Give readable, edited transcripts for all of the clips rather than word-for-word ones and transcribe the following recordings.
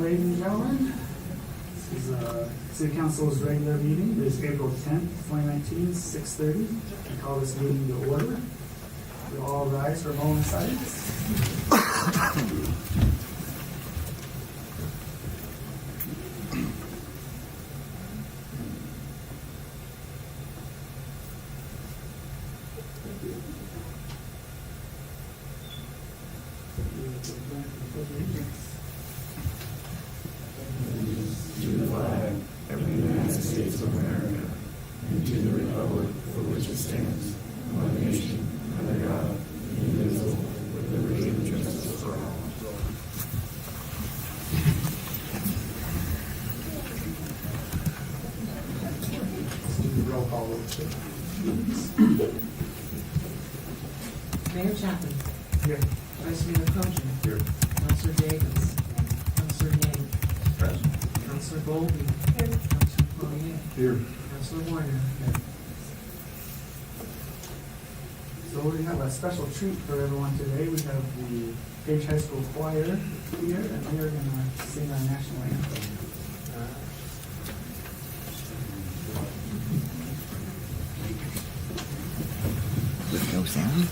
ladies and gentlemen. This is City Council's regular meeting. It is April 10th, 2019, 6:30. I call this meeting to order. We'll all rise for a moment of silence. To the flag of the United States of America, and to the republic for which it stands, one nation, under God, indivisible, with liberty and justice for all. Roll call. Mayor Chapman. Here. Vice Mayor Kojin. Here. Councilor Davis. Councilor Yang. Present. Councilor Golby. Councilor Poirier. Here. Councilor Warner. So we have a special treat for everyone today. We have the Page High School Choir here, and they are going to sing our national anthem. With no sound?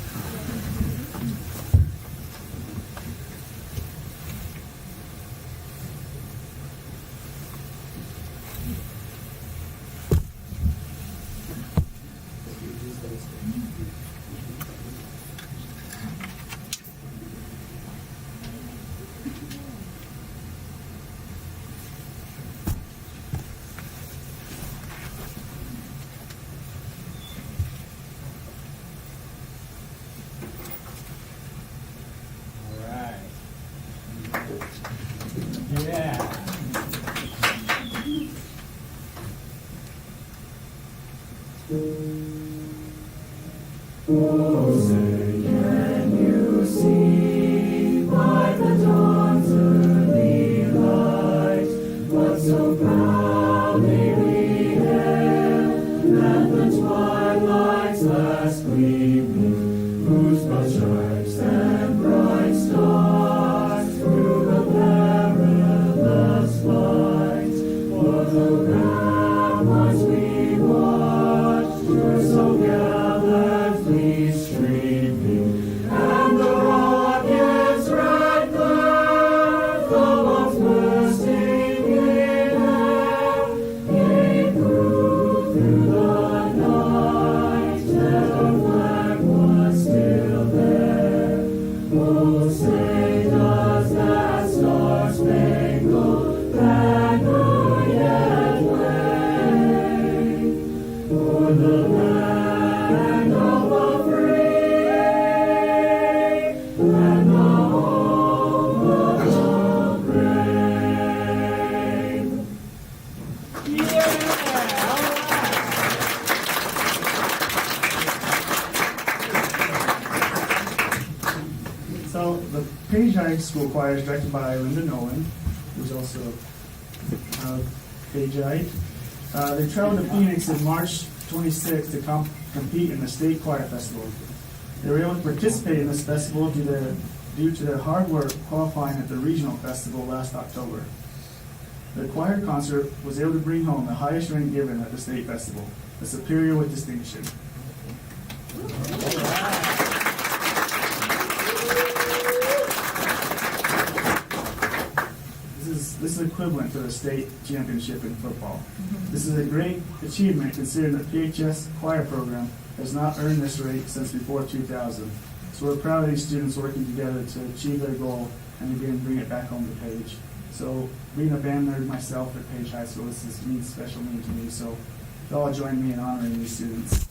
Oh, say, can you see by the dawn's early light what so proudly we hailed at the twilight's last gleaming, whose broad stripes and bright stars through the perilous fight for the ramparts we watched were so gallantly streaming, and the rocket's red glare, the bombs bursting in air, yea, proved through the night that our flag was still there. Oh, say does that star-spangled banner yet wave o'er the land of the free and the home of the brave? So the Page High School Choir is directed by Linda Nolan, who's also Pageite. They traveled to Phoenix in March 26th to compete in the State Choir Festival. They were able to participate in this festival due to their hard work qualifying at the regional festival last October. The choir concert was able to bring home the highest rank given at the state festival, a Superior with Distinction. This is equivalent to the state championship in football. This is a great achievement considering the PHS choir program has not earned this rate since before 2000. So we're proud of these students working together to achieve their goal and again bring it back home to Page. So being a band nerd myself at Page High School, this means special meaning to me. So you all join me in honoring these students.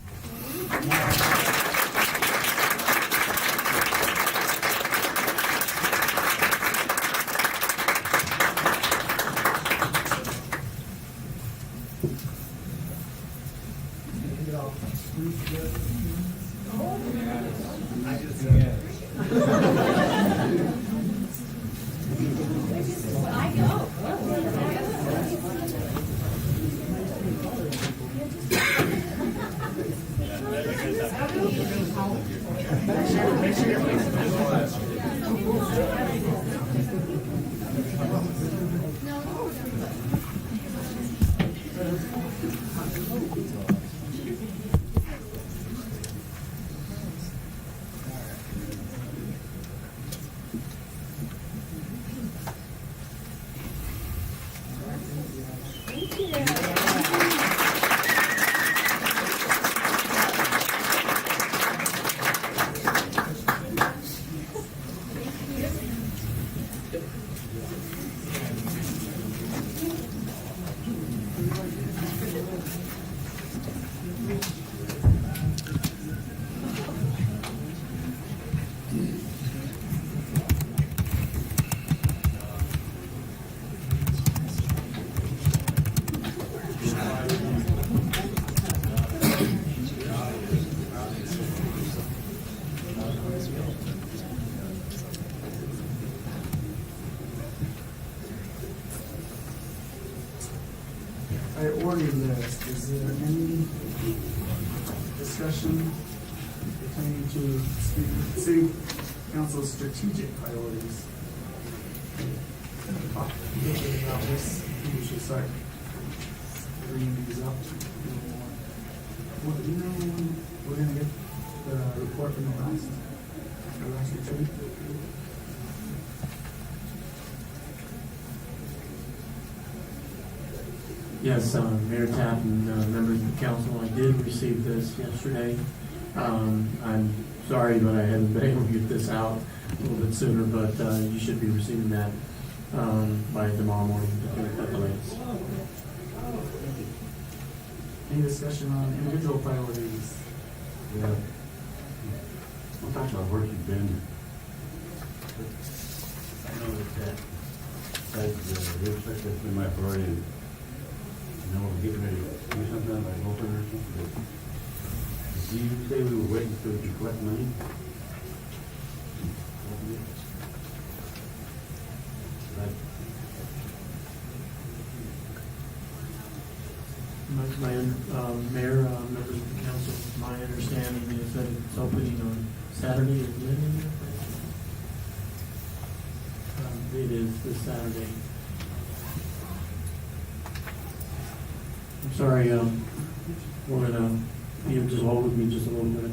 priority list, is there any discussion pertaining to city council's strategic priorities? Talk about this, I think we should start bringing these up a little more. Well, do you know when we're gonna get the report from the last retreat? Yes, Mayor Tapp and members of the council, I did receive this yesterday. I'm sorry, but I haven't been able to get this out a little bit sooner, but you should be receiving that by tomorrow morning at the latest. Any discussion on individual priorities? Yeah. We'll talk about where you've been. I know that that's been my priority. And, you know, we're getting ready to do something like open or something. Did you say we were waiting for to collect money? Mayor, members of the council, my understanding is that it's opening on Saturday, isn't it? It is this Saturday. I'm sorry, we're gonna, you just hold with me just a little bit.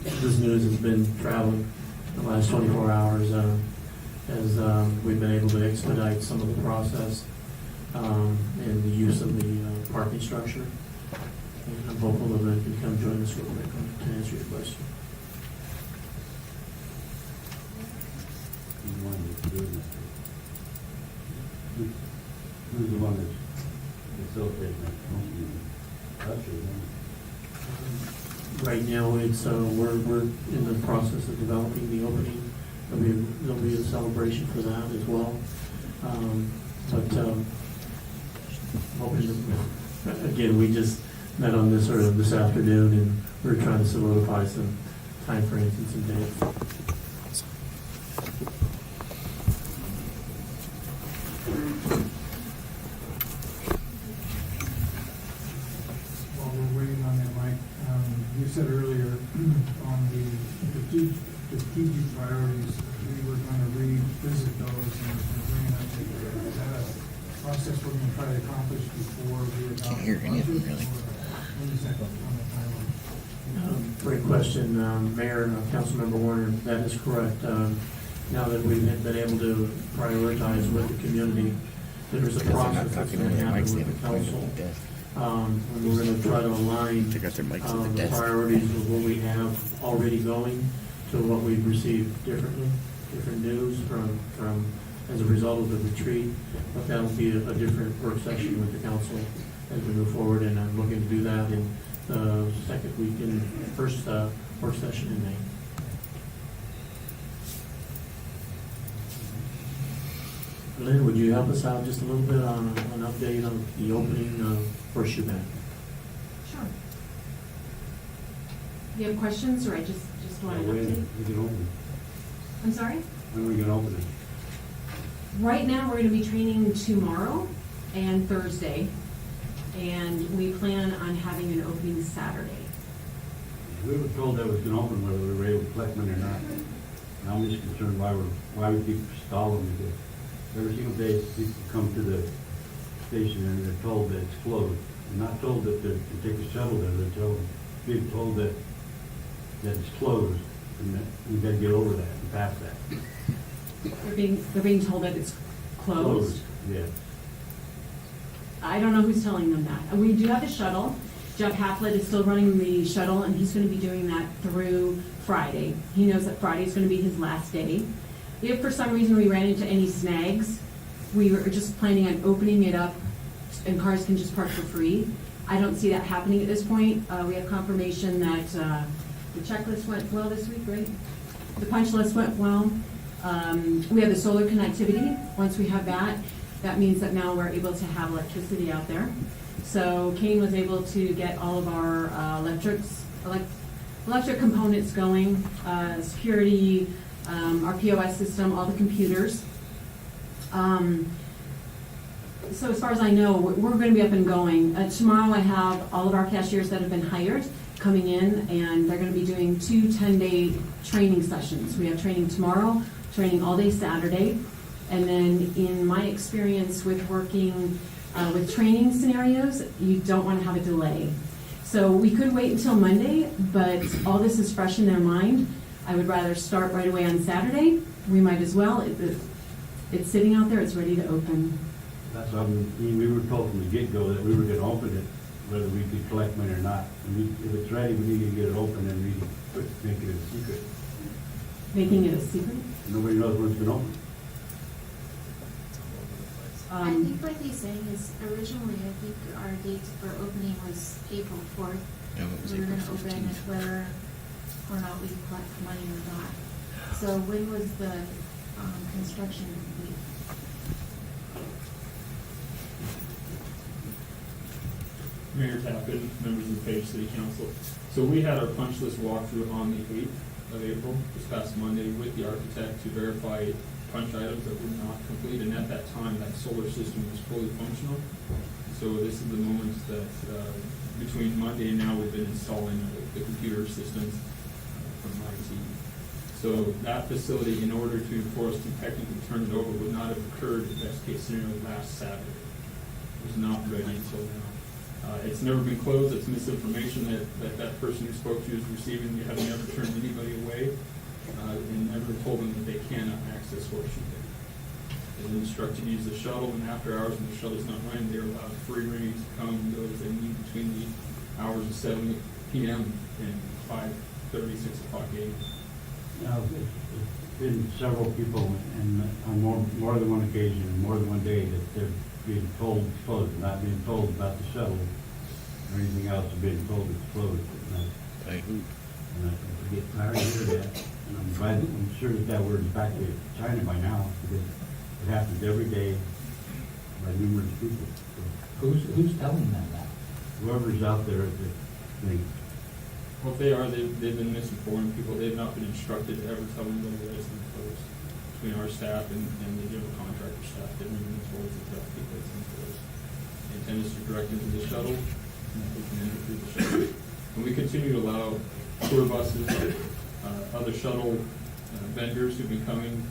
This news has been traveling the last 24 hours, as we've been able to expedite some of the process, and the use of the parking structure. And I'm hopeful that they can come join us real quick to answer your question. Who's the one that's facilitating that? Right now, it's, we're in the process of developing the opening. There'll be a celebration for that as well. Hoping to, again, we just met on this sort of this afternoon, and we're trying to solidify some timeframes and some dates. While we're waiting on that, Mike, you said earlier on the strategic priorities, we were going to revisit those and bring an update. Is that a process we're going to try to accomplish before we adopt Can't hear the any of budget? them, really. Or when is that on the timeline? Great question, Mayor, Councilmember Warner, that is correct. Now that we've been able to prioritize with the community, there's a Because they're not process that's talking going into to their happen mics, they with have the a point council. at the desk. And we're going to try to align Check out their mics at the the desk. priorities of what we have already going to what we've received different news from as a result of the retreat. But that'll be a different work session with the council as we move forward, and I'm looking to do that in the first work session in May. Lynn, would you help us out just a little bit on an update on the opening of Horseshoe Bend? Sure. You have questions, or I just want an update? When we can open I'm sorry? it? When we can open it? Right now, we're going to be training tomorrow and Thursday, and we plan on having an opening Saturday. We were told that it was going to open whether we were able to collect money or not. And I'm just concerned why we keep stalling because every single day people come to the station and they're told that it's closed. They're not told that they can take a shuttle there. They're being told that it's closed and that we've got to get over that and past that. They're being told that it's closed. Yeah. I don't know who's telling them that. We do have a shuttle. Jeff Hafflett is still running the shuttle, and he's going to be doing that through Friday. He knows that Friday is going to be his last day. If for some reason we ran into any snags, we were just planning on opening it up and cars can just park for free. I don't see that happening at this point. We have confirmation that the checklist went well this week, right? The punch list went well. We have the solar connectivity. Once we have that, that means that now we're able to have electricity out there. So Kane was able to get all of our electric components going, security, our POS system, all the computers. So as far as I know, we're going to be up and going. Tomorrow I have all of our cashiers that have been hired coming in, and they're going to be doing 2 10-day training sessions. We have training tomorrow, training all day Saturday, and then in my experience with working with training scenarios, you don't want to have a delay. So we could wait until Monday, but all this is fresh in their mind. I would rather start right away on Saturday. We might as well. It's sitting out there, it's ready to open. That's what we were told from the get-go that we were gonna open it, whether we could collect money or not. If it's ready, we need to get it open and we can make it a secret. Making it a secret? Nobody knows when it's gonna open. I think what he's saying is originally, I think our date for opening was April 4th. No, it was We were April gonna open 15th. it whether or not we collect money or not. So when was the construction complete? Mayor Tappan, members of the Page City Council. So we had our punch list walkthrough on the 8th of April, this past Monday, with the architect to verify punch items that were not complete, and at that time, that solar system was fully functional. So this is the moment that, between Monday and now, we've been installing the computer systems from IT. So that facility, in order for us to technically turn it over, would not have occurred, in best case scenario, last Saturday. It was not ready until now. It's never been closed. It's misinformation that person who spoke to you is receiving. You have never turned anybody away and never told them that they cannot access Horseshoe Bay. They're instructed to use the shuttle, and after hours when the shuttle's not running, they're allowed free reign to come and go as they need between the hours of 7 p.m. and 5:30, 6 o'clock a.m. Now, it's been several people, and on more than one occasion, and more than one day, that they're being told it's closed, not being told about the shuttle or anything else, being told it's closed. By who? And I get tired of hearing that, and I'm sure that word's back to China by now, because it happens every day by numerous people. So Who's telling them that? whoever's out there, Well, if they are, they've been misinforming people. They've not been instructed to ever tell anybody that it's been closed. Between our staff and the general contractor staff, they've never been told to tell people it's been closed. The intent is to direct them to the shuttle, and that they can enter through the shuttle. And we continue to allow tour buses, other shuttle vendors who've been coming.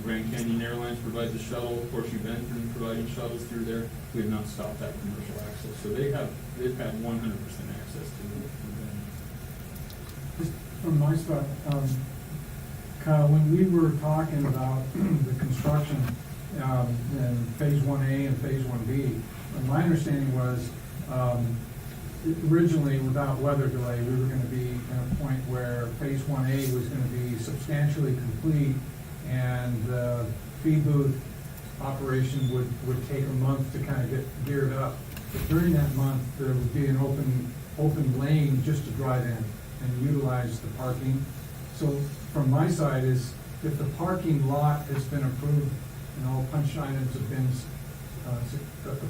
Grand Canyon Airlines provides the shuttle. Horseshoe Bend's been providing shuttles through there. We have not stopped that commercial access. So they've had 100% access to the venue. Just from my side, Kyle, when we were talking about the construction in phase 1A and phase 1B, my understanding was originally, without weather delay, we were going to be at a point where phase 1A was going to be substantially complete, and the feed booth operation would take a month to kind of get geared up. But during that month, there would be an open lane just to drive in and utilize the parking. So from my side is, if the parking lot has been approved and all punch items have been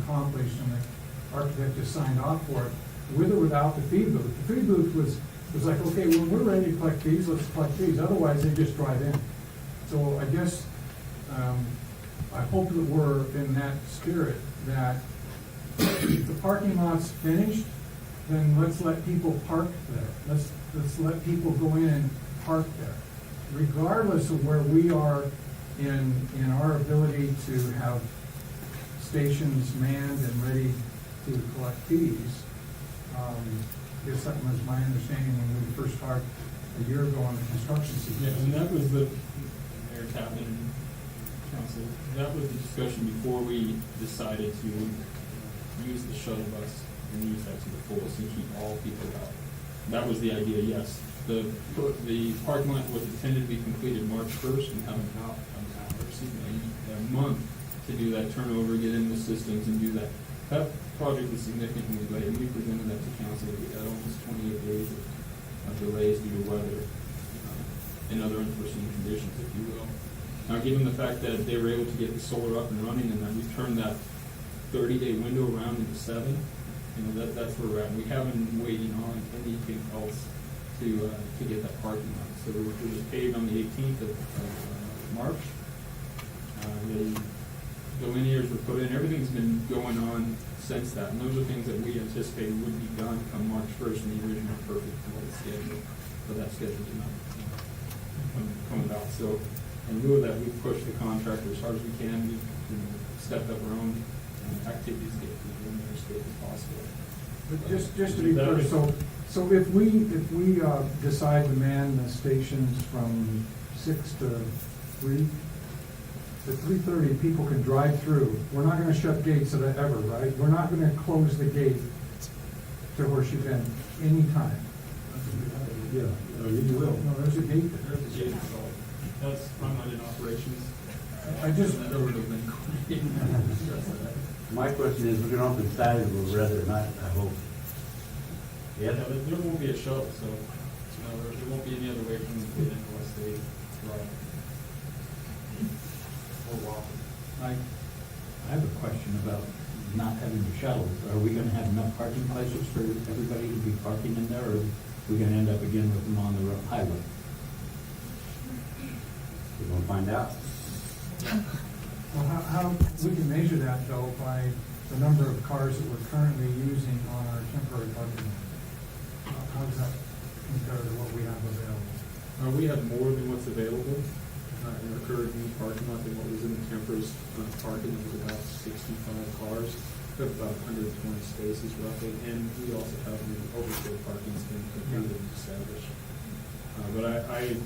accomplished and the architect has signed off for it, with or without the feed booth. The feed booth was like, okay, when we're ready to collect fees, let's collect fees. Otherwise, they just drive in. So I guess I hope that we're in that spirit, that if the parking lot's finished, then let's let people park there. Let's let people go in and park there. Regardless of where we are in our ability to have stations manned and ready to collect fees. I guess that was my understanding when we first started a year ago on the construction season. Yeah, and that was the Mayor Tappan and Council. That was the discussion before we decided to use the shuttle bus and use that to the fullest and keep all people out. That was the idea. Yes, the parking lot was intended to be completed March 1st and have a month to do that turnover, get in the systems, and do that. That project was significantly delayed, and we presented that to council. We had almost 28 days of delays due to weather and other unforeseen conditions, if you will. Now, given the fact that they were able to get the solar up and running, and that we turned that 30-day window around into 7, that's where we're at. We haven't been waiting on anything else to get that parking lot. So it was paved on the 18th of March. They delineators were put in, everything's been going on since that, and those are things that we anticipated would be done come March first in the original perfect schedule, but that schedule did not come about. So in lieu of that, we've pushed the contractor as hard as we can. We've stepped up our own activities to get people in there as quick as possible. But just to be clear, so if we decide to man the stations from 6 to 3, at 3:30, people can drive through. We're not gonna shut gates ever, right? We're not gonna close the gate to Horseshoe Bend anytime. Yeah, you will. No, there's a gate there. There's a gate installed. That's, I'm not in operations. I just- That would have been great. My question is, we're gonna open Saturday, but rather not, I hope. Yeah, there won't be a shuttle, so, there won't be any other way from the pit unless they drive. Or walk. I have a question about not having the shuttles. Are we gonna have enough parking places for everybody to be parking in there, or are we gonna end up again with them on the highway? We're gonna find out. Well, how, we can measure that though by the number of cars that we're currently using on our temporary parking lot. How does that compare to what we have available? We have more than what's available in our current new parking lot than what was in the temporary parking. It was about 65 cars. We have about 120 spaces roughly, and we also have the overflow parking's been completely established. But I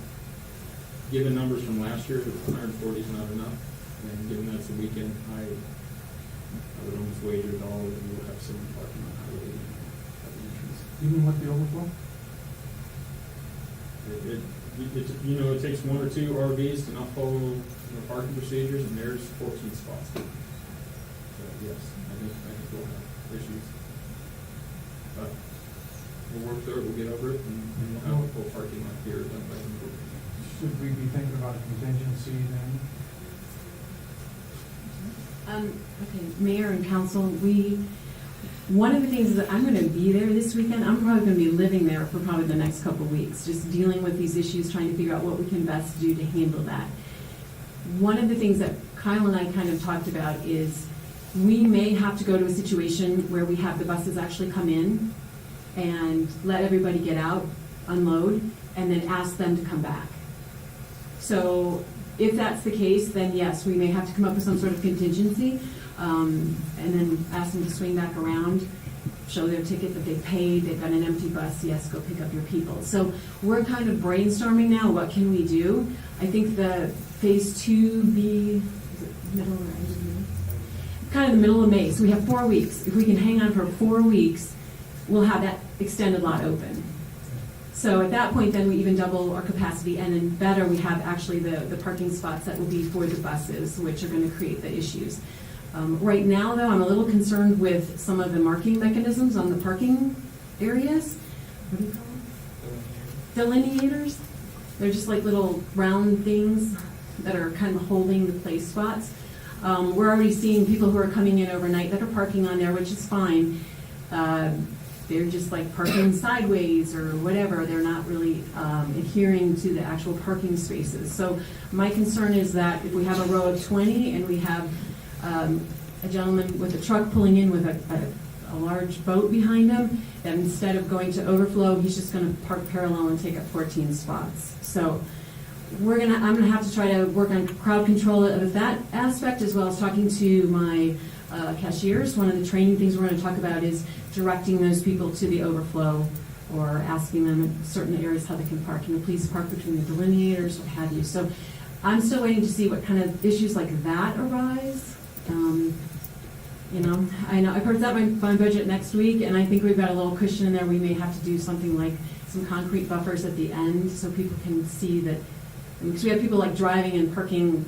given numbers from last year, 140 is not enough, and given that's a weekend, I would almost wager it all that we will have some parking on highway at the entrance. Even with the overflow? It takes one or two RVs to not follow parking procedures, and there's 14 spots. So yes, I think we'll have issues. But we'll work through it, we'll get over it, and we'll have a full parking lot here done by the end of the week. Should we be thinking about a contingency then? Okay, Mayor and Council, one of the things is that I'm going to be there this weekend. I'm probably going to be living there for probably the next couple of weeks, just dealing with these issues, trying to figure out what we can best do to handle that. One of the things that Kyle and I kind of talked about is we may have to go to a situation where we have the buses actually come in and let everybody get out, unload, and then ask them to come back. So if that's the case, then yes, we may have to come up with some sort of contingency, and then ask them to swing back around, show their ticket that they paid, they've got an empty bus, yes, go pick up your people. So we're kind of brainstorming now, what can we do? I think the phase 2B, is it middle or end of May? Kind of the middle of May, so we have 4 weeks. If we can hang on for 4 weeks, we'll have that extended lot open. So at that point, then we even double our capacity, and then better, we have actually the parking spots that will be for the buses, which are going to create the issues. Right now, though, I'm a little concerned with some of the marking mechanisms on the parking areas. What do you call them? Delineators. They're just like little round things that are kind of holding the place spots. We're already seeing people who are coming in overnight that are parking on there, which is fine. They're just like parking sideways or whatever. They're not really adhering to the actual parking spaces. So my concern is that if we have a row of 20 and we have a gentleman with a truck pulling in with a large boat behind him, that instead of going to overflow, he's just going to park parallel and take up 14 spots. So I'm going to have to try to work on crowd control of that aspect, as well as talking to my cashiers. One of the training things we're going to talk about is directing those people to the overflow, or asking them in certain areas how they can park. Please park between the delineators, what have you. So I'm still waiting to see what kind of issues like that arise. I know I present my budget next week, and I think we've got a little cushion in there. We may have to do something like some concrete buffers at the end, so people can see that. Because we have people like driving and parking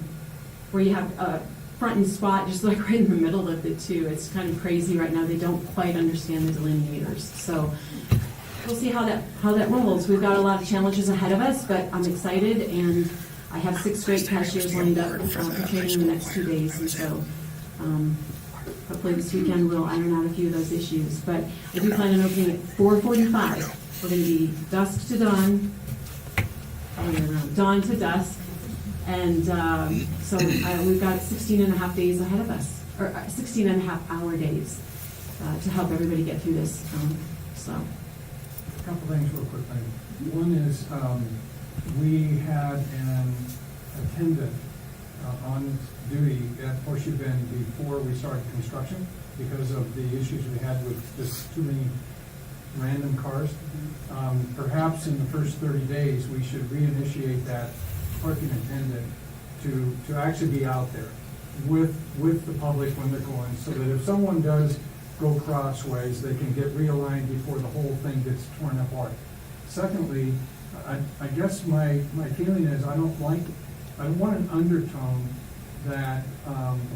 where you have a front and spot just like right in the middle of it too. It's kind of crazy right now. They don't quite understand the delineators. So we'll see how that rolls. We've got a lot of challenges ahead of us, but I'm excited, and I have 6 great cashiers lined up for training in the next 2 days. And so hopefully this weekend we'll iron out a few of those issues. But I do plan on opening at 4:45. We're going to be dusk to dawn, dawn to dusk, And so we've got 16 and a half days ahead of us, or 16 and a half hour days to help everybody get through this. So, A couple things real quickly. One is, we had an attendant on duty at Horseshoe Bend before we started construction because of the issues we had with just too many random cars. Perhaps in the first 30 days, we should reinitiate that parking attendant to actually be out there with the public when they're going, so that if someone does go crossways, they can get realigned before the whole thing gets torn apart. Secondly, I guess my feeling is I don't want an undertone that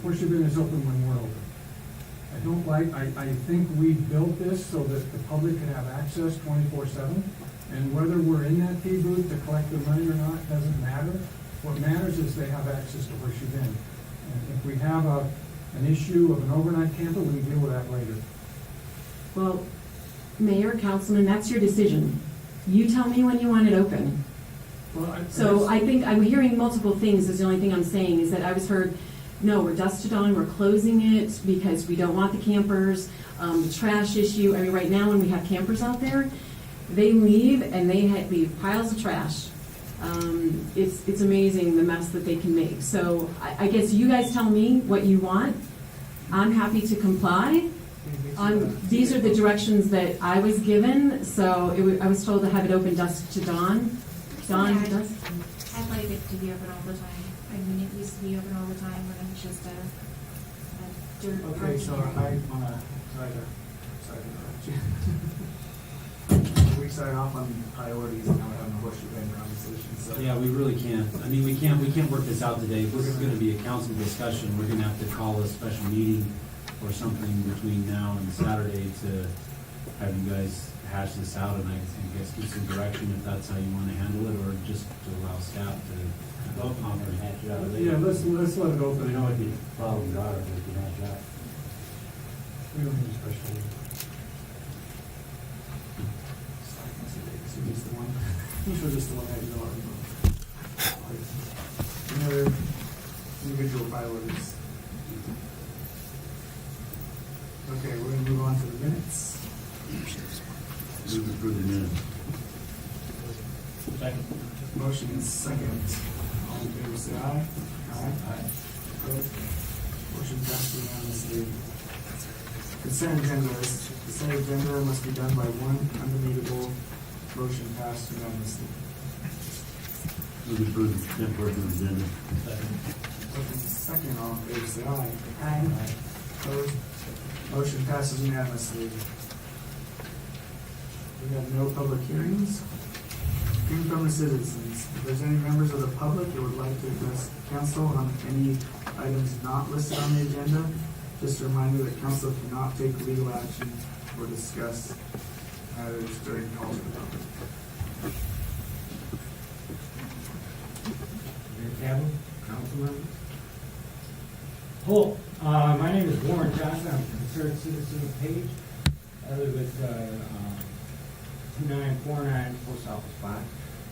Horseshoe Bend is open when we're open. I think we built this so that the public can have access 24/7, and whether we're in that fee booth to collect the money or not doesn't matter. What matters is they have access to Horseshoe Bend. And if we have an issue of an overnight camper, we can deal with that later. well, Mayor, Councilman, that's your decision. You tell me when you want it open. Well, So I think I'm hearing multiple things, is the only thing I'm saying, is that I was heard, no, we're dusk to dawn, we're closing it because we don't want the campers, the trash issue. I mean, right now when we have campers out there, they leave and they leave piles of trash. It's amazing the mess that they can make. So I guess you guys tell me what you want. I'm happy to comply. These are the directions that I was given, so I was told to have it open dusk to dawn. Dawn to dusk. I'd like it to be open all the time. I mean, it used to be open all the time when it was just a dirt Okay, so parking area. I wanna, sorry to interrupt you. We started off on priorities and now we're having a horseshoe bend conversation, so. Yeah, we really can't. I mean, we can't work this out today. This is gonna be a council discussion. We're gonna have to call a special meeting or something between now and Saturday to have you guys hash this out and I guess give some direction if that's how you wanna handle it, or just to allow staff to Both of them can hash it out later. Yeah, let's let it I open. know it'd be a problem, daughter, but we can hash it out. We don't need a special meeting. So just the one, usually just the one that you know already. Any other individual priorities? Okay, we're gonna move on to the minutes. Move to approve the minutes. Second. Motion is second. All in favor, say aye. Aye. Opposed? Motion passed unanimously. Consent agenda is, consent agenda must be done by one undebatable motion passed unanimously. Move to approve the consent portion of the agenda. Second. Motion is second. All in favor, say aye. Aye. Opposed? Motion passes unanimously. We have no public hearings. Hearing from the citizens. If there's any members of the public that would like to address council on any items not listed on the agenda, just a reminder that council cannot take legal action or discuss matters during calls for public. Mayor Campbell, council members. Hello, my name is Warren Johnson. I'm a concerned citizen of Page. I live at 2949 Post Office 5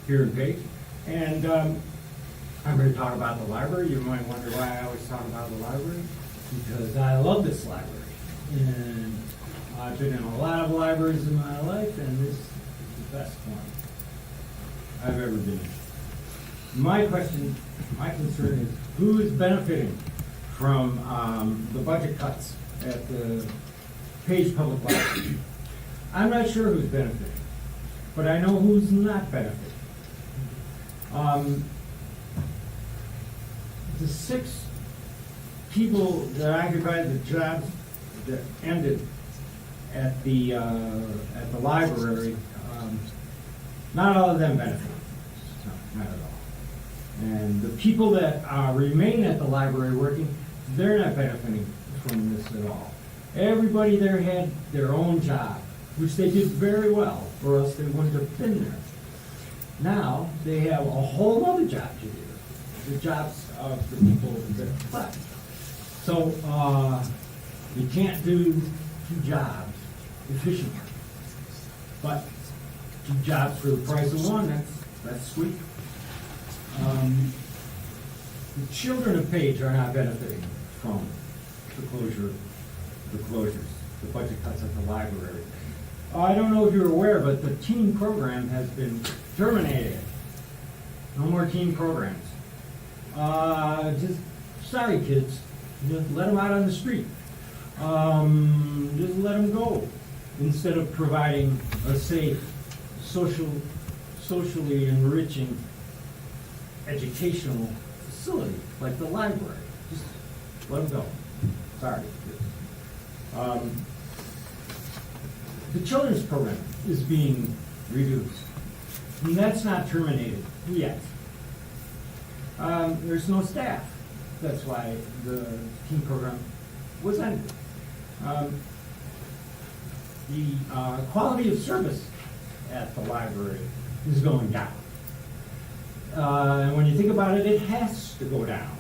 here in Page. And I'm going to talk about the library. You might wonder why I always talk about the library. Because I love this library. And I've been in a lot of libraries in my life, and this is the best one I've ever been in. My question, my concern is, who is benefiting from the budget cuts at the Page Public Library? I'm not sure who's benefiting, but I know who's not benefiting. The 6 people that occupied the jobs that ended at the library, not all of them benefited. No, not at all. And the people that remain at the library working, they're not benefiting from this at all. Everybody there had their own job, which they did very well, or else they wouldn't have been there. Now, they have a whole other job to do, the jobs of the people that left. So, you can't do 2 jobs efficiently. But 2 jobs for the price of one, that's sweet. The children of Page are not benefiting from the closures, the budget cuts at the library. I don't know if you're aware, but the teen program has been terminated. No more teen programs. Just, sorry kids, just let them out on the street. Just let them go, instead of providing a safe, socially enriching educational facility like the library. Just let them go. Sorry. The children's program is being reduced, and that's not terminated yet. There's no staff. That's why the teen program was ended. The quality of service at the library is going down. And when you think about it, it has to go down.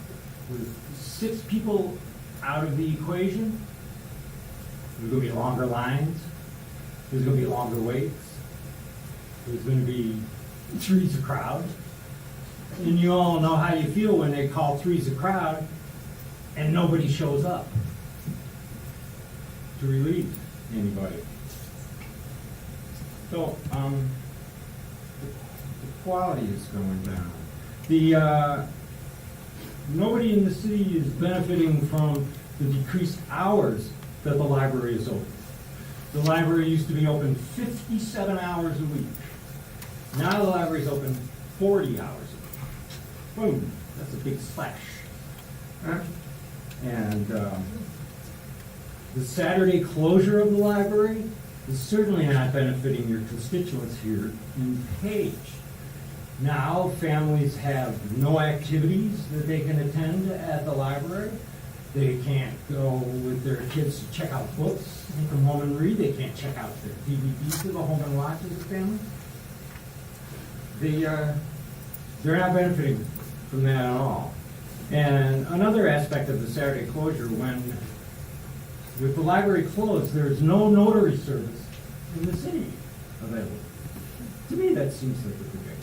With 6 people out of the equation, there's going to be longer lines, there's going to be longer waits, there's going to be threes a crowd. And you all know how you feel when they call threes a crowd and nobody shows up to relieve anybody. So, the quality is going down. Nobody in the city is benefiting from the decreased hours that the library is open. The library used to be open 57 hours a week. Now the library is open 40 hours a week. Boom, that's a big slash. And the Saturday closure of the library is certainly not benefiting your constituents here in Page. Now families have no activities that they can attend at the library. They can't go with their kids to check out books and come home and read. They can't check out their DVDs to go home and watch as a family. They're not benefiting from that at all. And another aspect of the Saturday closure, with the library closed, there's no notary service in the city available. To me, that seems like a big idea.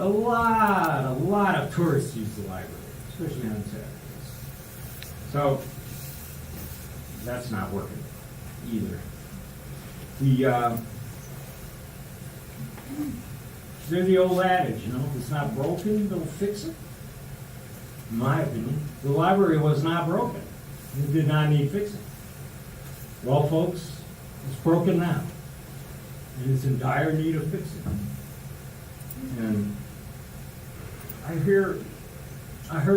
A lot of tourists use the library, especially on Saturdays. So, that's not working either. There's the old adage, if it's not broken, don't fix it. In my opinion, the library was not broken. It did not need fixing. Well, folks, it's broken now. And it's in dire need of fixing. And I heard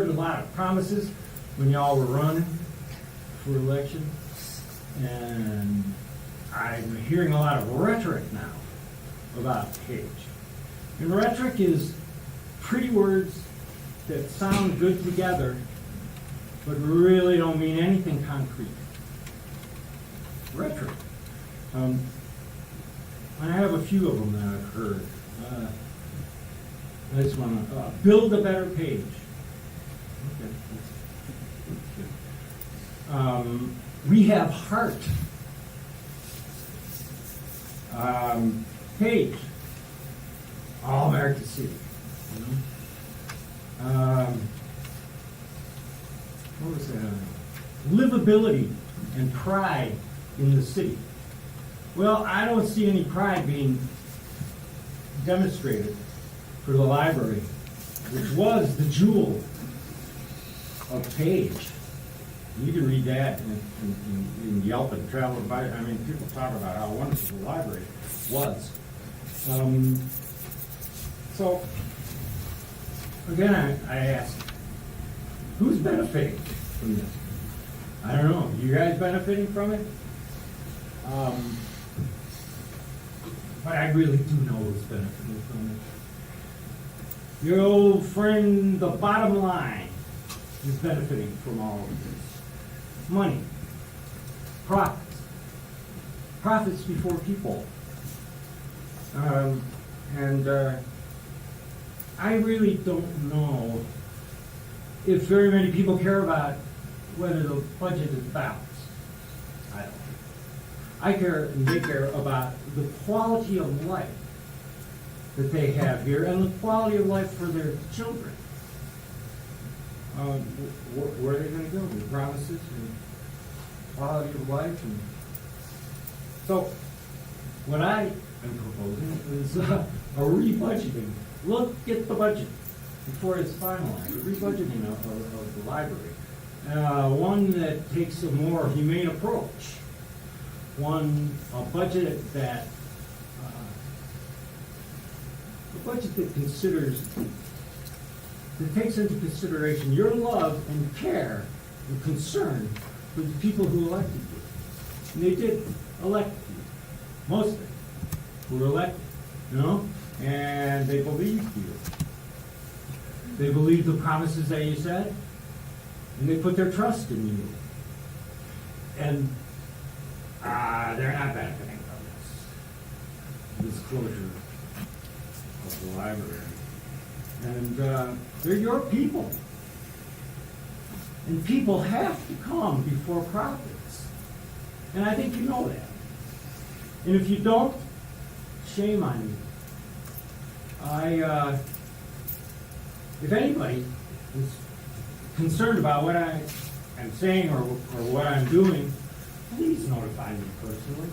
a lot of promises when y'all were running for election. And I'm hearing a lot of rhetoric now about Page. And rhetoric is pretty words that sound good together, but really don't mean anything concrete. Rhetoric. I have a few of them that I've heard. I just want to build a better Page. Okay. We have heart. Page. All American City. What was that? Livability and pride in the city. Well, I don't see any pride being demonstrated for the library, which was the jewel of Page. You can read that in Yelp and Travel Advisor. I mean, people talk about how wonderful the library was. So, again, I ask, who's benefiting from this? I don't know. You guys benefiting from it? But I really do know who's benefiting from it. Your old friend, the bottom line, is benefiting from all of this. Money. Profits. Profits before people. I really don't know if very many people care about whether the budget is balanced. I don't. I care, and they care about the quality of life that they have here and the quality of life for their children. where are they gonna go? The promises and quality of life and, so, what I am proposing is a rebudgeting. Look at the budget before it's finalized, a rebudgeting of the library. One that takes a more humane approach. A budget that, considers, that takes into consideration your love and care and concern for the people who elected you. And they did elect you, most of them who were elected, and they believed you. They believed the promises that you said, and they put their trust in you. And they're not benefiting from this closure of the library. And they're your people. And people have to come before profits. And I think you know that. And if you don't, shame on you. If anybody is concerned about what I am saying or what I'm doing, please notify me personally.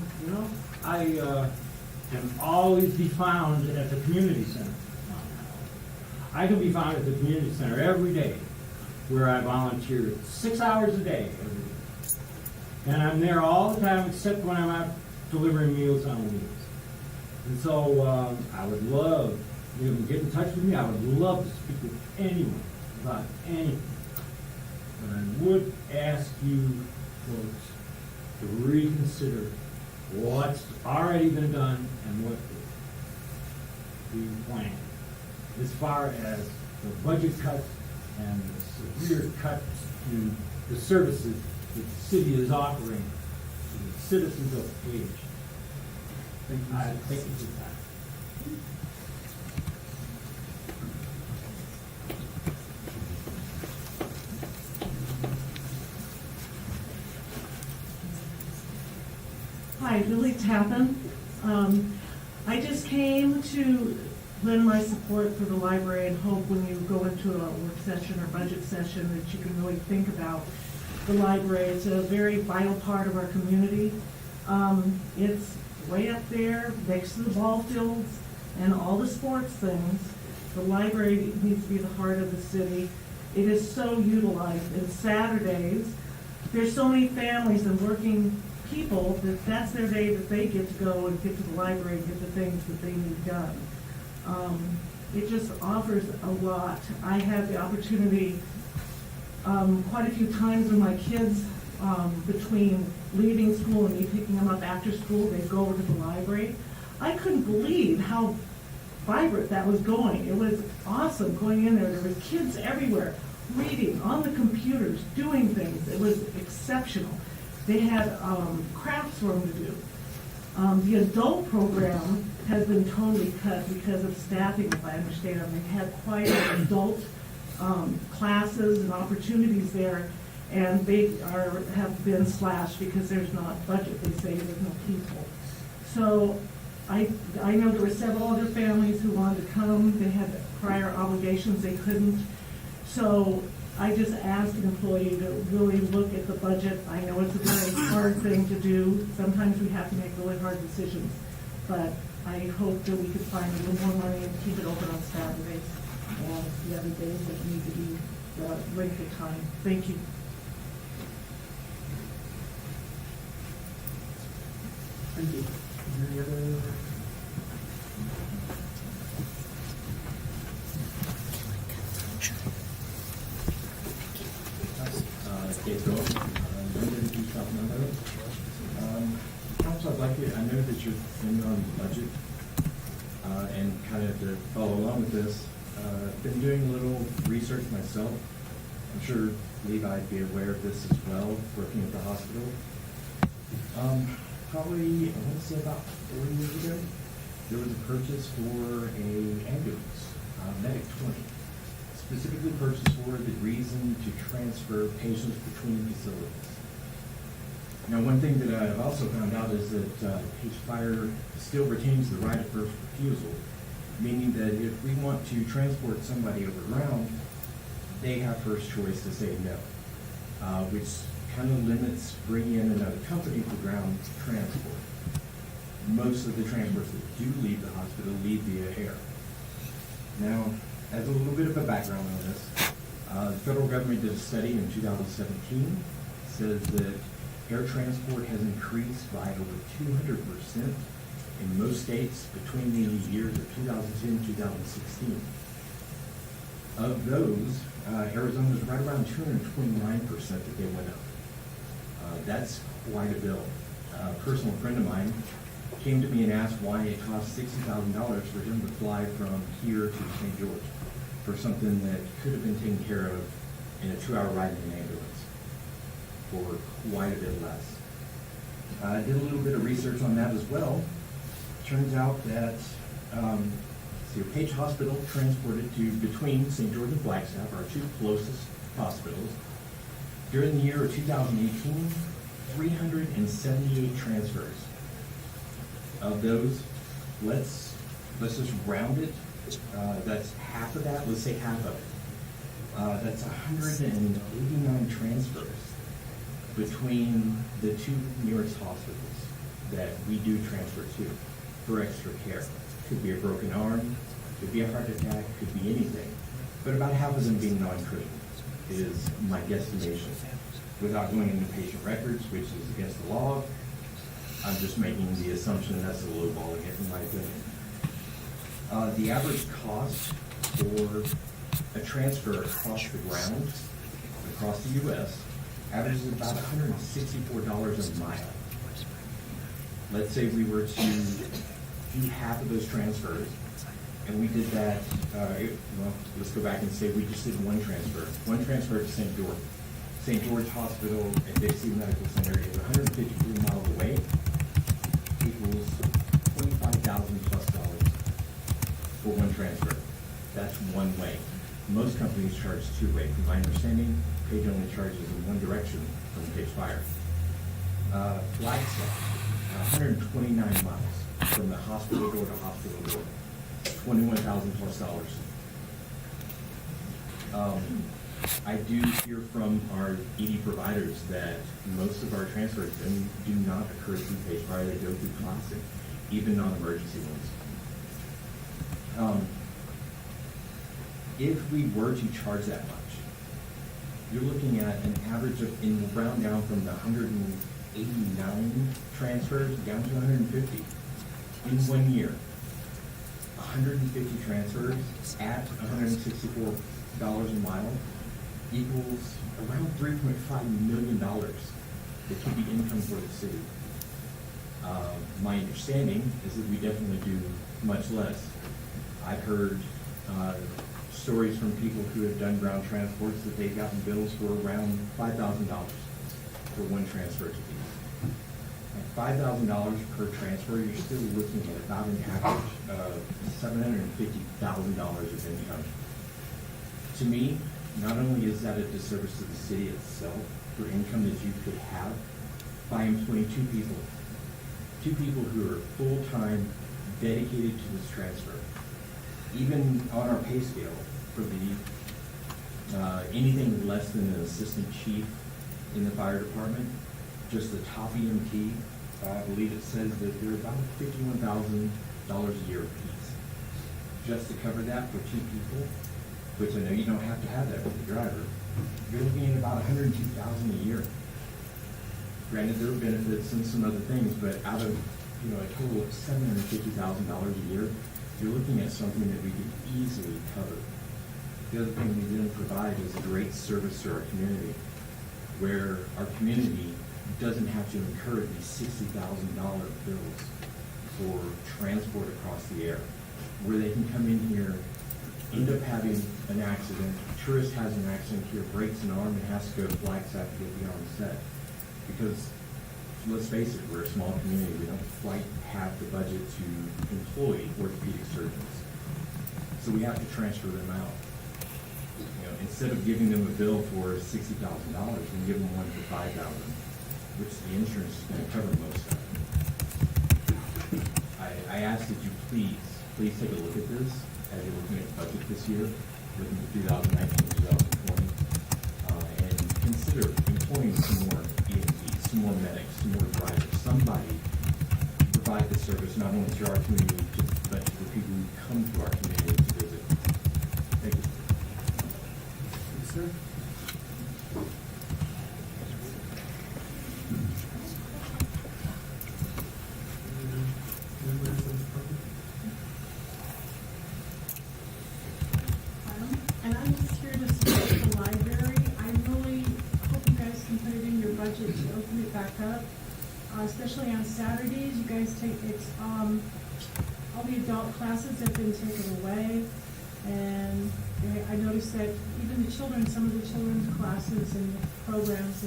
I can always be found at the community center. I can be found at the community center every day, where I volunteer 6 hours a day every day. And I'm there all the time except when I'm out delivering Meals on Wheels. And so I would love you to get in touch with me. I would love to speak with anyone about anything. But I would ask you folks to reconsider what's already been done and what we plan. As far as the budget cuts and the severe cuts to the services that the city is offering to the citizens of Page. Thank you for your time. Hi, Lily Tappan. I just came to lend my support for the library and hope when you go into a work session or budget session that you can really think about the library. It's a very vital part of our community. It's way up there next to the ball fields and all the sports things. The library needs to be the heart of the city. It is so utilized. And Saturdays, there's so many families and working people that's their day that they get to go and get to the library and get the things that they need done. It just offers a lot. I had the opportunity quite a few times when my kids, between leaving school and me picking them up after school, they'd go over to the library. I couldn't believe how vibrant that was going. It was awesome going in there. There were kids everywhere, reading, on the computers, doing things. It was exceptional. They had crafts for them to do. The adult program has been totally cut because of staffing, if I understand. They had quite adult classes and opportunities there, and they have been slashed because there's not budget. They say there's no people. So I know there were several other families who wanted to come. They had prior obligations. They couldn't. So I just asked an employee to really look at the budget. I know it's a very hard thing to do. Sometimes we have to make really hard decisions. But I hope that we could find a little more money and keep it open on Saturdays and the other days that need to be length of time. Thank you. Thank you. Any other? Council, I'd like to, I know that you're in on the budget, and kind of to follow along with this, been doing a little research myself. I'm sure Levi'd be aware of this as well, working at the hospital. Probably, I want to say about 4 years ago, there was a purchase for a ambulance, Medic 20, specifically purchased for the reason to transfer patients between facilities. Now, one thing that I've also found out is that Page Fire still retains the right of first refusal, meaning that if we want to transport somebody over ground, they have first choice to say no, which kind of limits bringing in another company for ground transport. Most of the transports that do leave the hospital leave via air. Now, as a little bit of a background on this, the federal government did a study in 2017, says that air transport has increased by over 200% in most states between the years of 2010 and 2016. Of those, Arizona was right around 229% that they went up. That's quite a bill. A personal friend of mine came to me and asked why it cost $60,000 for him to fly from here to St. George for something that could have been taken care of in a 2-hour ride in an ambulance for quite a bit less. I did a little bit of research on that as well. Turns out that Page Hospital transported to between St. George and Flagstaff, our two closest hospitals. During the year of 2018, 378 transfers. Of those, let's just round it. That's half of that. Let's say half of it. That's 189 transfers between the two nearest hospitals that we do transfer to for extra care. Could be a broken arm, could be a heart attack, could be anything. But about half of them being non-critical is my guesstimation. Without going into patient records, which is against the law, I'm just making the assumption that's a low ball again, in my opinion. The average cost for a transfer across the ground, across the U.S., averages about $164 a mile. Let's say we were to do half of those transfers, and we did that, let's go back and say we just did one transfer to St. George. St. George Hospital and Dixie Medical Center is 153 miles away, equals $25,000 plus for one transfer. That's one way. Most companies charge two-way. From my understanding, Page only charges in one direction from Page Fire. Flagstaff, 129 miles from the hospital door to hospital door, $21,000 plus. I do hear from our ED providers that most of our transfers do not occur through Page Fire. They go through Classic, even non-emergency ones. If we were to charge that much, you're looking at an average of, in round down from the 189 transfers down to 150 in 1 year. 150 transfers at $164 a mile equals around $3.5 million that could be income for the city. My understanding is that we definitely do much less. I've heard stories from people who have done ground transports that they've gotten bills for around $5,000 for one transfer to these. At $5,000 per transfer, you're still looking at about an average of $750,000 of income. To me, not only is that a disservice to the city itself for income that you could have by employing two people who are full-time dedicated to this transfer. Even on our pay scale for the anything less than an assistant chief in the fire department, just the top EMT, I believe it says that they're about $51,000 a year apiece. Just to cover that for two people, which I know you don't have to have that with the driver, you're looking at about $102,000 a year. Granted, there are benefits and some other things, but out of a total of $750,000 a year, you're looking at something that we could easily cover. The other thing we then provide is a great service to our community, where our community doesn't have to incur these $60,000 bills for transport across the air, where they can come in here, end up having an accident, a tourist has an accident here, breaks an arm, and has to go to Flagstaff to get the arm set. Because, let's face it, we're a small community. We don't quite have the budget to employ orthopedic surgeons. So we have to transfer them out. Instead of giving them a bill for $60,000, we give them one for $5,000, which the insurance is going to cover most of it. I ask that you please take a look at this as you're looking at the budget this year, looking at 2019, 2020. consider employing some more EMTs, some more medics, some more drivers, somebody to provide this service not only to our community, but to the people who come to our community to visit. Thank you. Yes, sir. Members of the public? And I'm just here to support the library. I really hope you guys can put it in your budget to open it back up, especially on Saturdays. You guys take, all the adult classes have been taken away. And I noticed that even the children, some of the children's classes and programs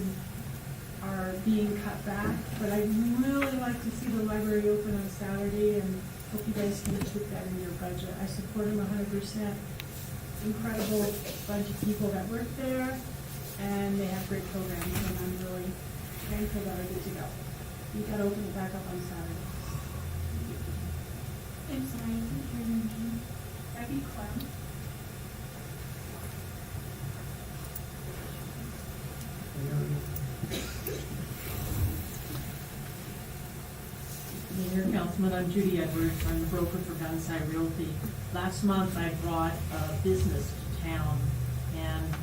are being cut back. But I'd really like to see the library open on Saturday and hope you guys can put that in your budget. I support them 100%. Incredible bunch of people that work there, and they have great programs, and I'm really thankful that are good to go. You gotta open it back up on Saturday. I'm sorry, I didn't hear your name. Abby Clem. Mayor, Councilman, I'm Judy Edwards. I'm the broker for Gunside Realty. Last month, I brought a business to town, and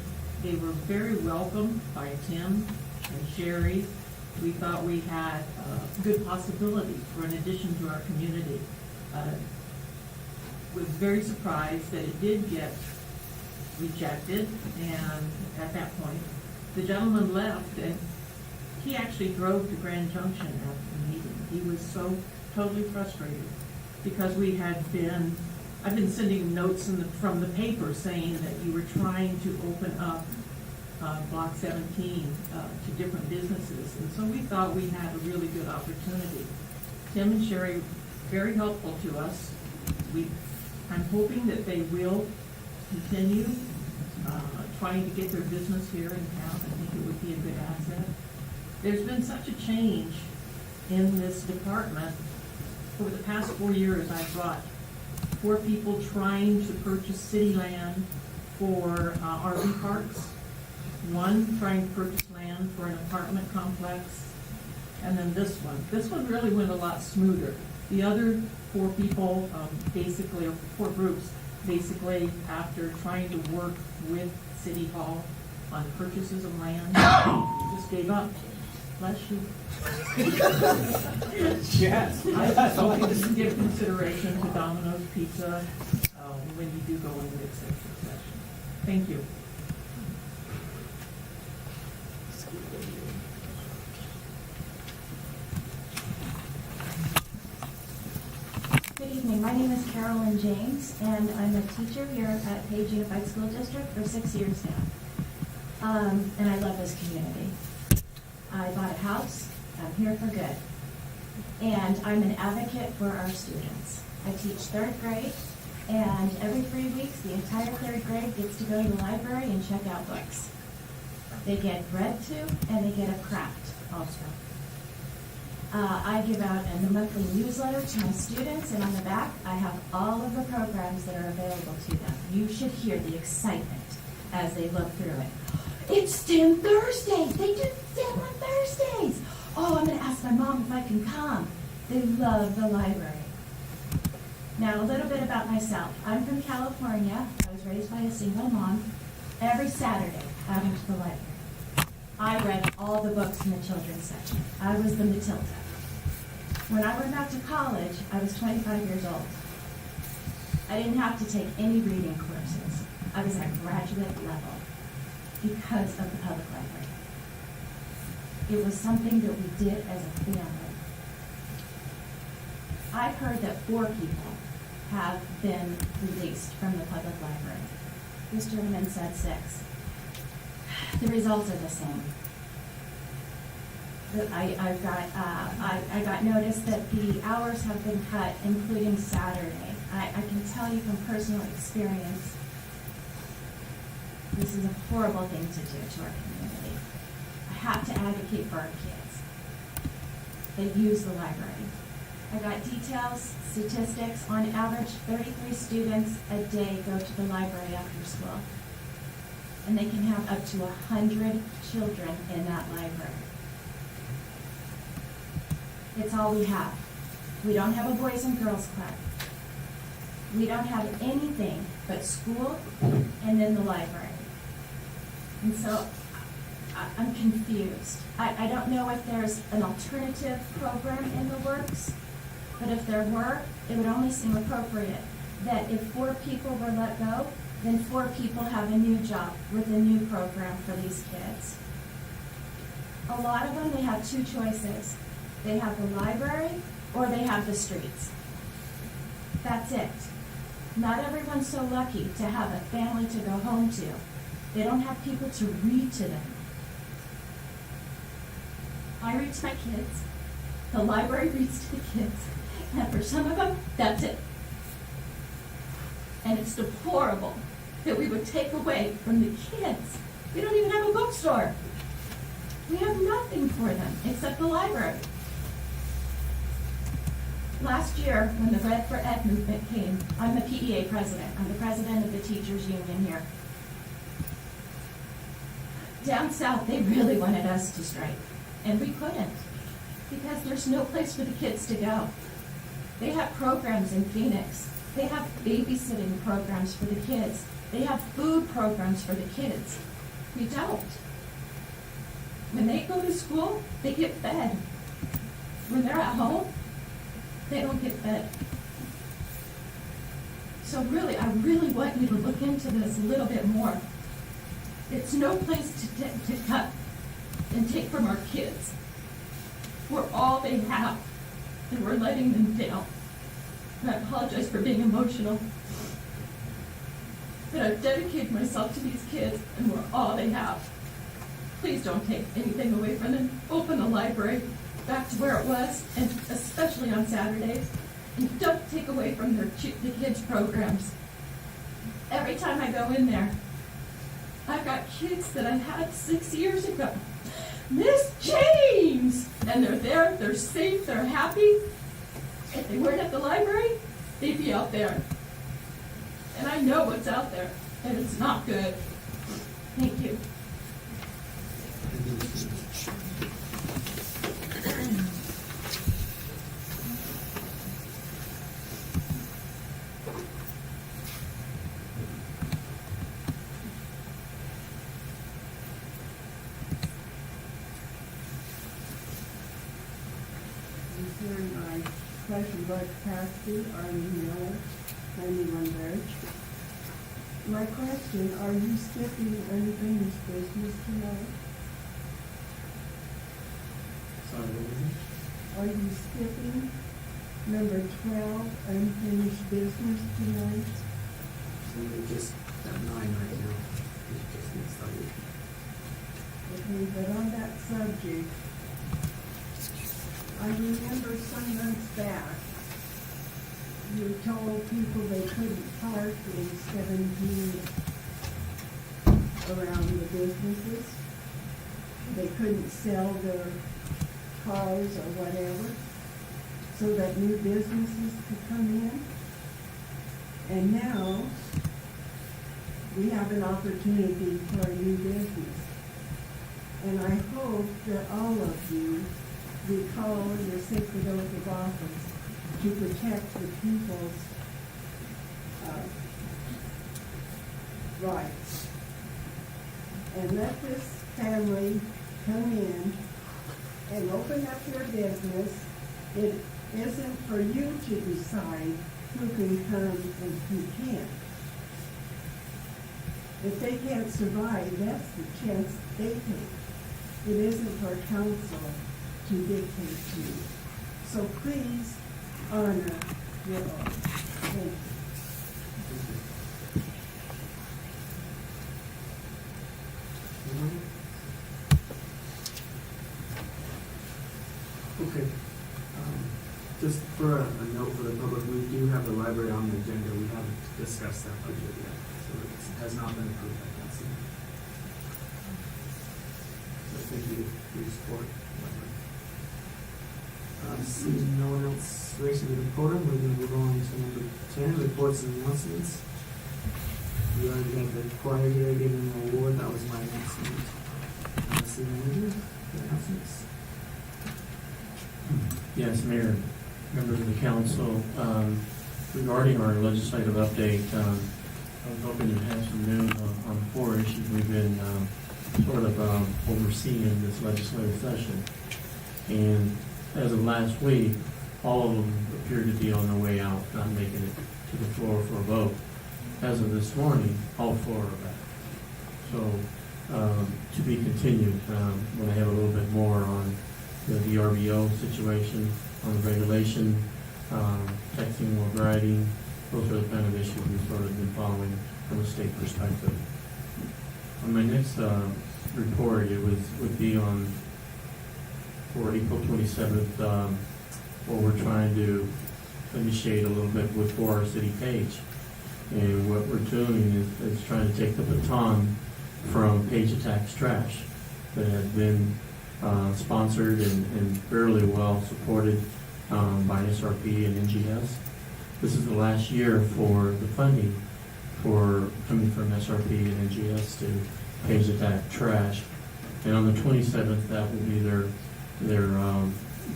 they were very welcomed by Tim and Sherry. We thought we had a good possibility for an addition to our community. Was very surprised that it did get rejected, and at that point, the gentleman left, and he actually drove to Grand Junction after the meeting. He was so totally frustrated because I've been sending notes from the paper saying that you were trying to open up Block 17 to different businesses. And so we thought we had a really good opportunity. Tim and Sherry, very helpful to us. I'm hoping that they will continue trying to get their business here in town. I think it would be a good asset. There's been such a change in this department. Over the past 4 years, I've brought 4 people trying to purchase city land for RV parks, 1 trying to purchase land for an apartment complex, and then this one. This one really went a lot smoother. The other 4 people, basically, or 4 groups, basically, after trying to work with City Hall on purchases of land, just gave up. Bless you. Yes. I hope you give consideration to Domino's Pizza when you do go into executive session. Thank you. Good evening. My name is Carolyn James, and I'm a teacher here at Page Unified School District for 6 years now. And I love this community. I bought a house. I'm here for good. And I'm an advocate for our students. I teach 3rd grade, and every 3 weeks, the entire 3rd grade gets to go to the library and check out books. They get read to, and they get a craft also. I give out a monthly newsletter to my students, and on the back, I have all of the programs that are available to them. You should hear the excitement as they look through it. It's STEM Thursdays. They do STEM on Thursdays. Oh, I'm going to ask my mom if I can come. They love the library. Now, a little bit about myself. I'm from California. I was raised by a single mom. Every Saturday, I went to the library. I read all the books in the children's section. I was the Matilda. When I went back to college, I was 25 years old. I didn't have to take any reading courses. I was at graduate level because of the public library. It was something that we did as a family. I've heard that 4 people have been released from the public library. This gentleman said 6. The results are the same. I got notice that the hours have been cut, including Saturday. I can tell you from personal experience, this is a horrible thing to do to our community. I have to advocate for our kids. They use the library. I got details, statistics. On average, 33 students a day go to the library after school. and they can have up to 100 children in that library. It's all we have. We don't have a Boys and Girls Club. We don't have anything but school and then the library. And so I'm confused. I don't know if there's an alternative program in the works, but if there were, it would only seem appropriate that if 4 people were let go, then 4 people have a new job with a new program for these kids. A lot of them, they have 2 choices. They have the library or they have the streets. That's it. Not everyone's so lucky to have a family to go home to. They don't have people to read to them. I read to my kids. The library reads to the kids. And for some of them, that's it. And it's deplorable that we would take away from the kids. We don't even have a bookstore. We have nothing for them except the library. Last year, when the Red for Ed movement came, I'm the PEA president. I'm the president of the teachers union here. Down south, they really wanted us to strike, and we couldn't because there's no place for the kids to go. They have programs in Phoenix. They have babysitting programs for the kids. They have food programs for the kids. We don't. When they go to school, they get fed. When they're at home, they don't get fed. So really, I really want you to look into this a little bit more. It's no place to cut and take from our kids. We're all they have, and we're letting them down. And I apologize for being emotional. But I've dedicated myself to these kids, and we're all they have. Please don't take anything away from them. Open the library back to where it was, and especially on Saturdays. And don't take away from the kids' programs. Every time I go in there, I've got kids that I had 6 years ago. Miss James! And they're there, they're safe, they're happy. If they weren't at the library, they'd be out there. And I know what's out there, and it's not good. Thank you. During my special bud capacity, Arlene Miller, 91 Birch. My question, are you skipping unfinished business tonight? Sorry, what was it? Are you skipping number 12, unfinished business tonight? So we're just at 9 right now. We just get started. Okay, but on that subject, I remember some months back, you told people they couldn't park in 17 around the businesses. They couldn't sell their cars or whatever, so that new businesses could come in. And now, we have an opportunity for a new business. And I hope that all of you recall your sacred oath of office to protect the people's rights. And let this family come in and open up your business. It isn't for you to decide who can come and who can't. If they can't survive, that's the chance they take. It isn't for council to dictate to you. So please honor your oath. Thank you. Okay. Just for a note for the public, we do have the library on the agenda. We haven't discussed that budget yet, so it has not been approved by council. So thank you for your support. Seeing no one else racing to the podium, we're going to move on to number 10, reports and announcements. We already have the choir here giving an award, the was my next meeting. Let's see what we do. Announcements. Yes, Mayor, members of the council, regarding our legislative update, I was hoping to have some news on 4 issues we've been sort of overseeing this legislative session. And as of last week, all of them appear to be on their way out, not making it to the floor for a vote. As of this morning, all 4 are back. So, to be continued, when I have a little bit more on the VRBO situation, on the regulation, texting while driving, those are the kind of issues we've sort of been following from a state perspective. On my next report, would be on, for April 27th, where we're trying to initiate a little bit with for our city page. And what we're doing is trying to take the baton from Page Attacks Trash that has been sponsored and fairly well supported by SRP and NGS. This is the last year for the funding for coming from SRP and NGS to Page Attack Trash. And on the 27th, that will be their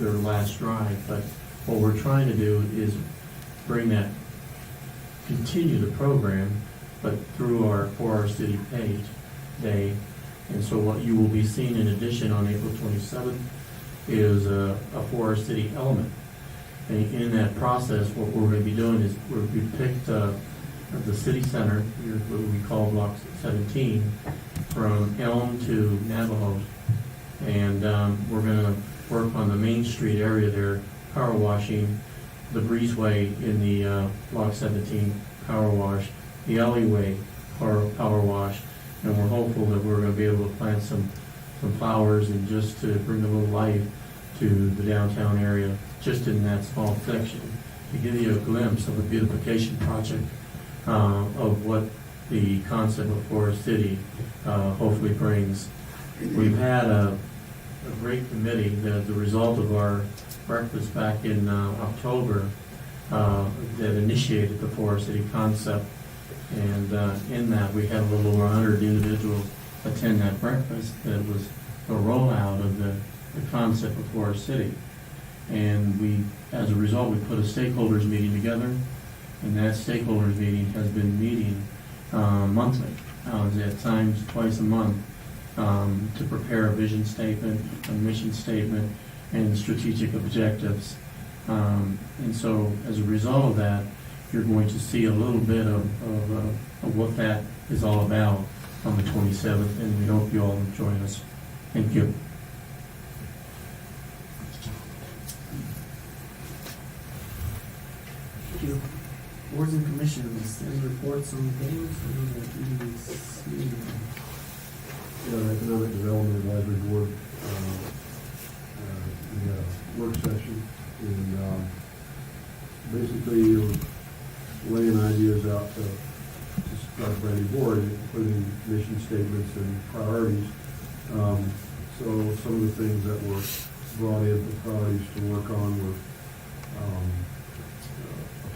last drive. But what we're trying to do is continue the program, but through our For Our City page day. And so what you will be seeing in addition on April 27th is a For Our City element. And in that process, what we're going to be doing is we picked the city center, what we call Block 17, from Elm to Navajo. And we're going to work on the Main Street area there, power washing the breezeway in the Block 17 power wash, the alleyway power wash, and we're hopeful that we're going to be able to plant some flowers and just to bring a little life to the downtown area, just in that small section, to give you a glimpse of the beautification project of what the concept of Forest City hopefully brings. We've had a great committee, the result of our breakfast back in October that initiated the Forest City concept. And in that, we had a little over 100 individuals attend that breakfast. That was a rollout of the concept of Forest City. And as a result, we put a stakeholders meeting together, and that stakeholders meeting has been meeting monthly, at times twice a month, to prepare a vision statement, a mission statement, and strategic objectives. And so as a result of that, you're going to see a little bit of what that is all about on the 27th, and we hope you all join us. Thank you. Thank you. Boards and commissions, any reports on those? Economic Development Advisory Board, we had a work session, and basically laying ideas out to start a brand new board, including mission statements and priorities. So some of the things that were brought in for priorities to work on were a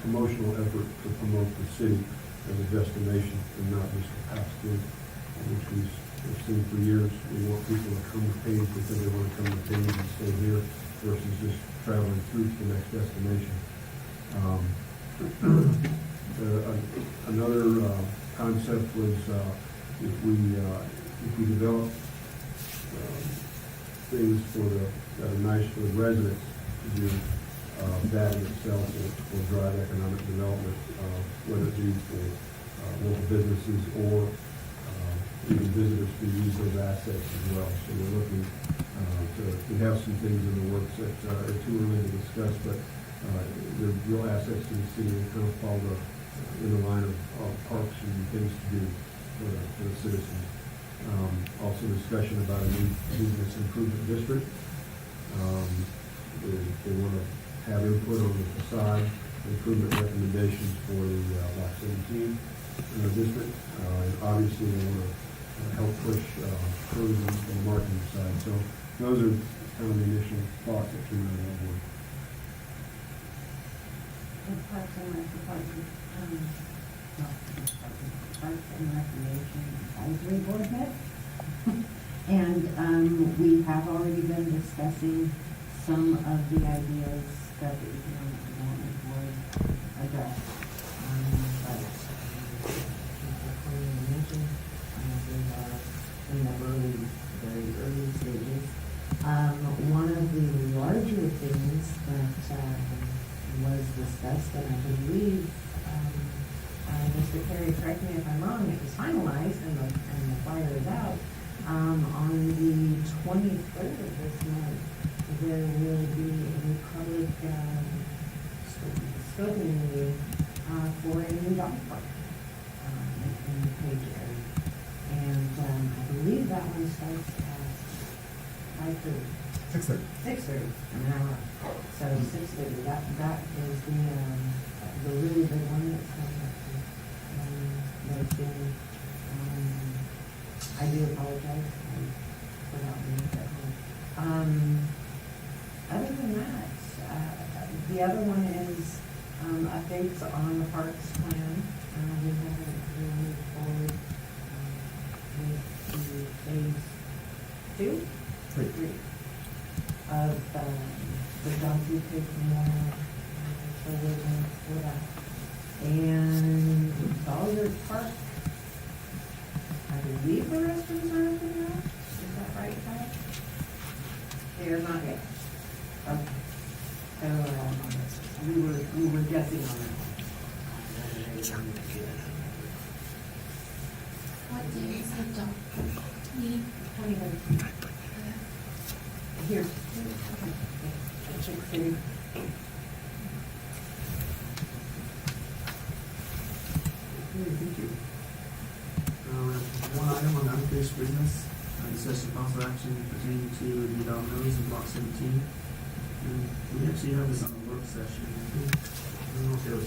promotional effort to promote the city as a destination and not just a pass-through, which we've seen for years. We want people to come to Page because they want to come to Page and stay here versus just traveling through to the next destination. Another concept was if we develop things that are nice for the residents to do, that in itself will drive economic development, whether it be for local businesses or even visitors to use those assets as well. So we're looking we have some things in the works that are too early to discuss, but they're real assets to the city and kind of fall in the line of parks and things to do for the citizens. Also discussion about a new business improvement district. They want to have input on the facade improvement recommendations for the Block 17 district. And obviously they want to help push tourism on the marketing side. So those are kind of the initial thoughts that came out of that board. Parks and Recreation Advisory Board head? And we have already been discussing some of the ideas that the economic development board addressed. But mentioned, we are in the very early stages. One of the larger things that was discussed, and I believe, Mr. Perry, correct me if I'm wrong, it was finalized and the flyer is out. On the 23rd of this month, there will be a public scoping meeting for a new dog park in the Page area. And I believe that one starts at 5:30. 6:30, an hour. So 6:30, that is the really big one that's coming up. That's been, I do apologize for not being at home. Other than that, the other one is updates on the parks plan. We haven't really moved forward with the phase 2? 3 of the Johnson Creek Memorial. So we're going for that. And Dollar Park, I believe the restrooms are open now. Is that right, Ty? They are not yet. Okay. So we were guessing on that. What day is the dog meeting? 20 Here. At 6:30. Thank you. One item on unfinished business, discussion possible action pertaining to the dominoes in block 17. And we actually have this on a work session. I don't know if it was